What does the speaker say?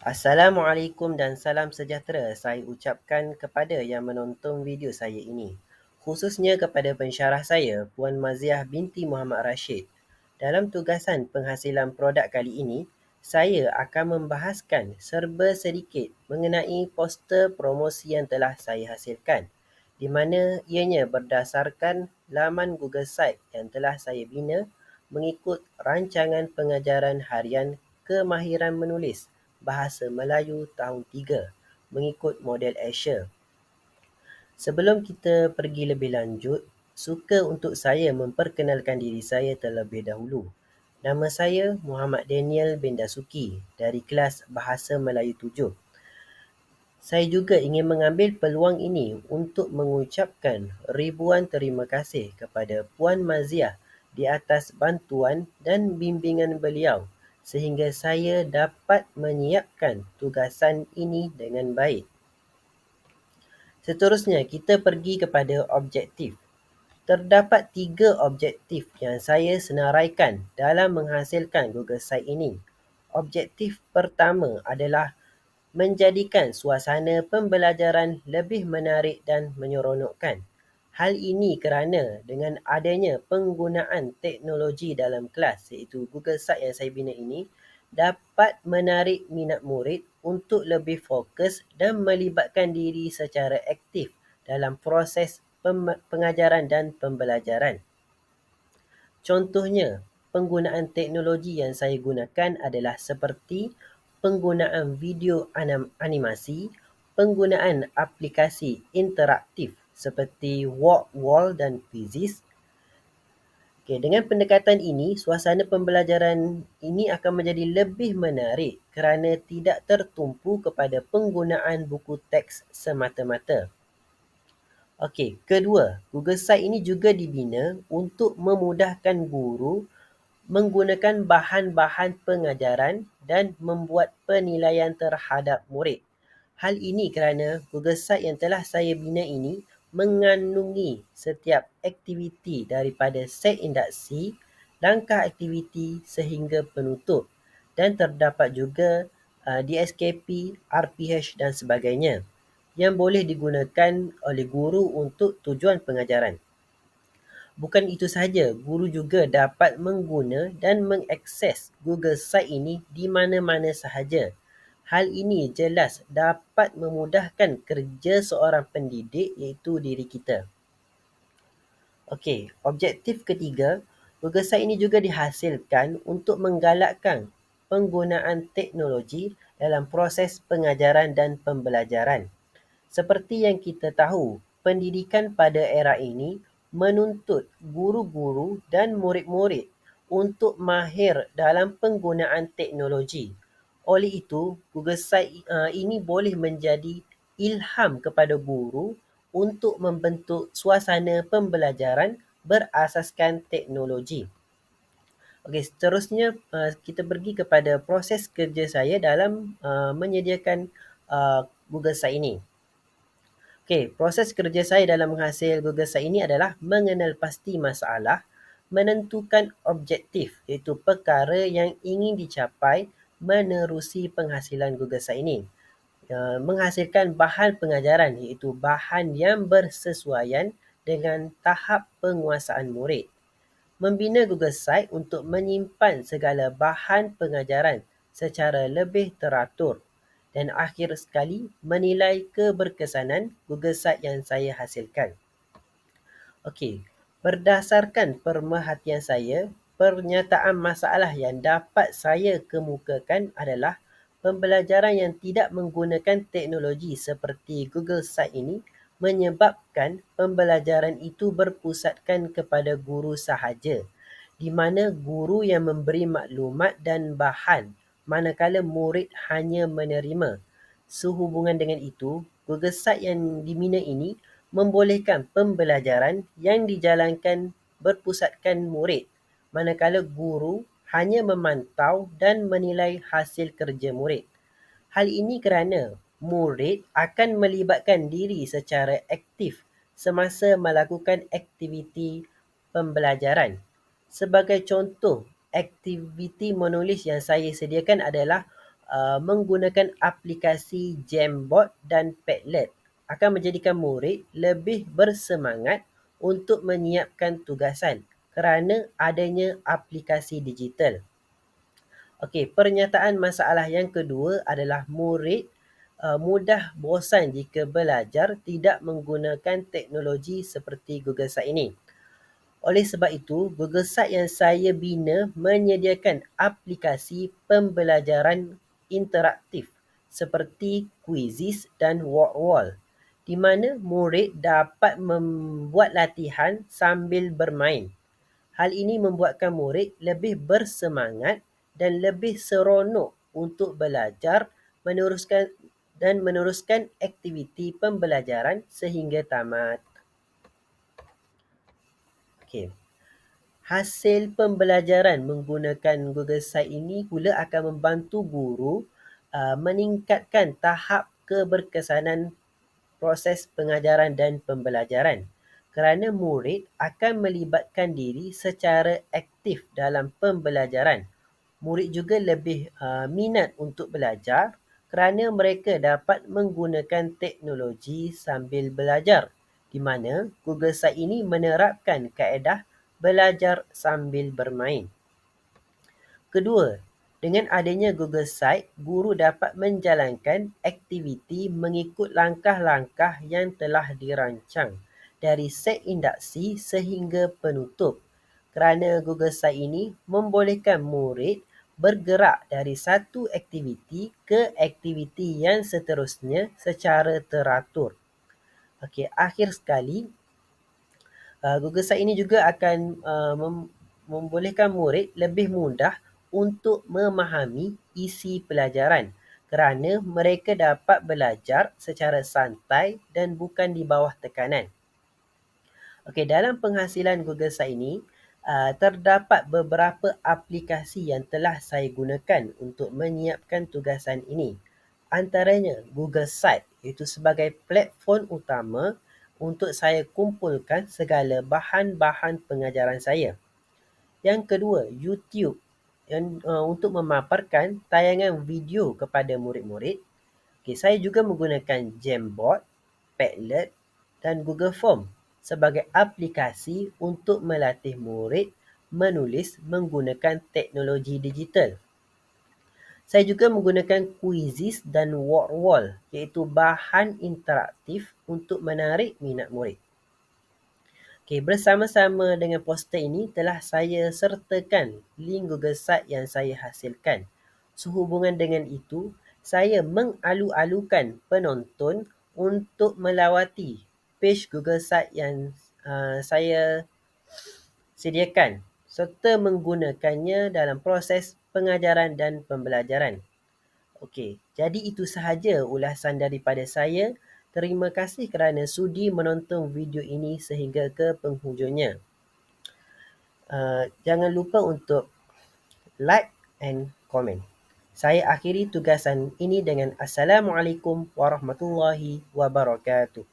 Assalamualaikum dan salam sejahtera saya ucapkan kepada yang menonton video saya ini. Khususnya kepada pensyarah saya, Puan Maziah binti Muhammad Rashid. Dalam tugasan penghasilan produk kali ini, saya akan membahaskan serba sedikit mengenai poster promosi yang telah saya hasilkan, di mana ianya berdasarkan laman Google Site yang telah saya bina mengikut rancangan pengajaran harian kemahiran menulis Bahasa Melayu tahun 3 mengikut model Asia. Sebelum kita pergi lebih lanjut, suka untuk saya memperkenalkan diri saya terlebih dahulu. Nama saya Muhammad Daniel bin Dasuki dari kelas Bahasa Melayu 7. Saya juga ingin mengambil peluang ini untuk mengucapkan ribuan terima kasih kepada Puan Maziah di atas bantuan dan bimbingan beliau sehingga saya dapat menyiapkan tugasan ini dengan baik. Seterusnya, kita pergi kepada objektif. Terdapat 3 objektif yang saya senaraikan dalam menghasilkan Google Site ini. Objektif pertama adalah menjadikan suasana pembelajaran lebih menarik dan menyeronokkan. Hal ini kerana dengan adanya penggunaan teknologi dalam kelas iaitu Google Site yang saya bina ini dapat menarik minat murid untuk lebih fokus dan melibatkan diri secara aktif dalam proses pengajaran dan pembelajaran. Contohnya, penggunaan teknologi yang saya gunakan adalah seperti penggunaan video animasi, penggunaan aplikasi interaktif seperti Walk Wall dan Quizzes. Dengan pendekatan ini, suasana pembelajaran ini akan menjadi lebih menarik kerana tidak tertumpu kepada penggunaan buku teks semata-mata. Kedua, Google Site ini juga dibina untuk memudahkan guru menggunakan bahan-bahan pengajaran dan membuat penilaian terhadap murid. Hal ini kerana Google Site yang telah saya bina ini mengandungi setiap aktiviti daripada set induksi, langkah aktiviti sehingga penutup dan terdapat juga DSKP, RPH dan sebagainya yang boleh digunakan oleh guru untuk tujuan pengajaran. Bukan itu sahaja, guru juga dapat mengguna dan mengakses Google Site ini di mana-mana sahaja. Hal ini jelas dapat memudahkan kerja seorang pendidik iaitu diri kita. Objektif ketiga, Google Site ini juga dihasilkan untuk menggalakkan penggunaan teknologi dalam proses pengajaran dan pembelajaran. Seperti yang kita tahu, pendidikan pada era ini menuntut guru-guru dan murid-murid untuk mahir dalam penggunaan teknologi. Oleh itu, Google Site ini boleh menjadi ilham kepada guru untuk membentuk suasana pembelajaran berasaskan teknologi. Seterusnya kita pergi kepada proses kerja saya dalam menyediakan Google Site ini. Proses kerja saya dalam menghasil Google Site ini adalah mengenal pasti masalah, menentukan objektif iaitu perkara yang ingin dicapai menerusi penghasilan Google Site ini. Menghasilkan bahan pengajaran iaitu bahan yang bersesuaian dengan tahap penguasaan murid. Membina Google Site untuk menyimpan segala bahan pengajaran secara lebih teratur. Dan akhir sekali, menilai keberkesanan Google Site yang saya hasilkan. Berdasarkan pemerhatian saya, pernyataan masalah yang dapat saya kemukakan adalah pembelajaran yang tidak menggunakan teknologi seperti Google Site ini menyebabkan pembelajaran itu berpusatkan kepada guru sahaja, di mana guru yang memberi maklumat dan bahan, manakala murid hanya menerima. Sehubungan dengan itu, Google Site yang dibina ini membolehkan pembelajaran yang dijalankan berpusatkan murid, manakala guru hanya memantau dan menilai hasil kerja murid. Hal ini kerana murid akan melibatkan diri secara aktif semasa melakukan aktiviti pembelajaran. Sebagai contoh, aktiviti menulis yang saya sediakan adalah menggunakan aplikasi Jamboard dan Padlet akan menjadikan murid lebih bersemangat untuk menyiapkan tugasan kerana adanya aplikasi digital. Okey, pernyataan masalah yang kedua adalah murid mudah bosan jika belajar tidak menggunakan teknologi seperti Google Site ini. Oleh sebab itu, Google Site yang saya bina menyediakan aplikasi pembelajaran interaktif seperti Quizizz dan Wordwall, di mana murid dapat membuat latihan sambil bermain. Hal ini membuatkan murid lebih bersemangat dan lebih seronok untuk belajar meneruskan aktiviti pembelajaran sehingga tamat. Okey. Hasil pembelajaran menggunakan Google Site ini pula akan membantu guru meningkatkan tahap keberkesanan proses pengajaran dan pembelajaran kerana murid akan melibatkan diri secara aktif dalam pembelajaran. Murid juga lebih minat untuk belajar kerana mereka dapat menggunakan teknologi sambil belajar, di mana Google Site ini menerapkan kaedah belajar sambil bermain. Kedua, dengan adanya Google Site, guru dapat menjalankan aktiviti mengikut langkah-langkah yang telah dirancang dari set induksi sehingga penutup. Kerana Google Site ini membolehkan murid bergerak dari satu aktiviti ke aktiviti yang seterusnya secara teratur. Okey, akhir sekali, Google Site ini juga akan membolehkan murid lebih mudah untuk memahami isi pelajaran kerana mereka dapat belajar secara santai dan bukan di bawah tekanan. Okey, dalam penghasilan Google Site ini, terdapat beberapa aplikasi yang telah saya gunakan untuk menyiapkan tugasan ini. Antaranya Google Site, iaitu sebagai platform utama untuk saya kumpulkan segala bahan-bahan pengajaran saya. Yang kedua, YouTube untuk memaparkan tayangan video kepada murid-murid. Okay, saya juga menggunakan Jamboard, Padlet dan Google Form sebagai aplikasi untuk melatih murid menulis menggunakan teknologi digital. Saya juga menggunakan Quizizz dan Wordwall, iaitu bahan interaktif untuk menarik minat murid. Okay, bersama-sama dengan poster ini telah saya sertakan link Google Site yang saya hasilkan. Sehubungan dengan itu, saya mengalu-alukan penonton untuk melawati page Google Site yang saya sediakan serta menggunakannya dalam proses pengajaran dan pembelajaran. Okey, jadi itu sahaja ulasan daripada saya. Terima kasih kerana sudi menonton video ini sehingga ke penghujungnya. Jangan lupa untuk like and comment. Saya akhiri tugasan ini dengan Assalamualaikum warahmatullahi wabarakatuh.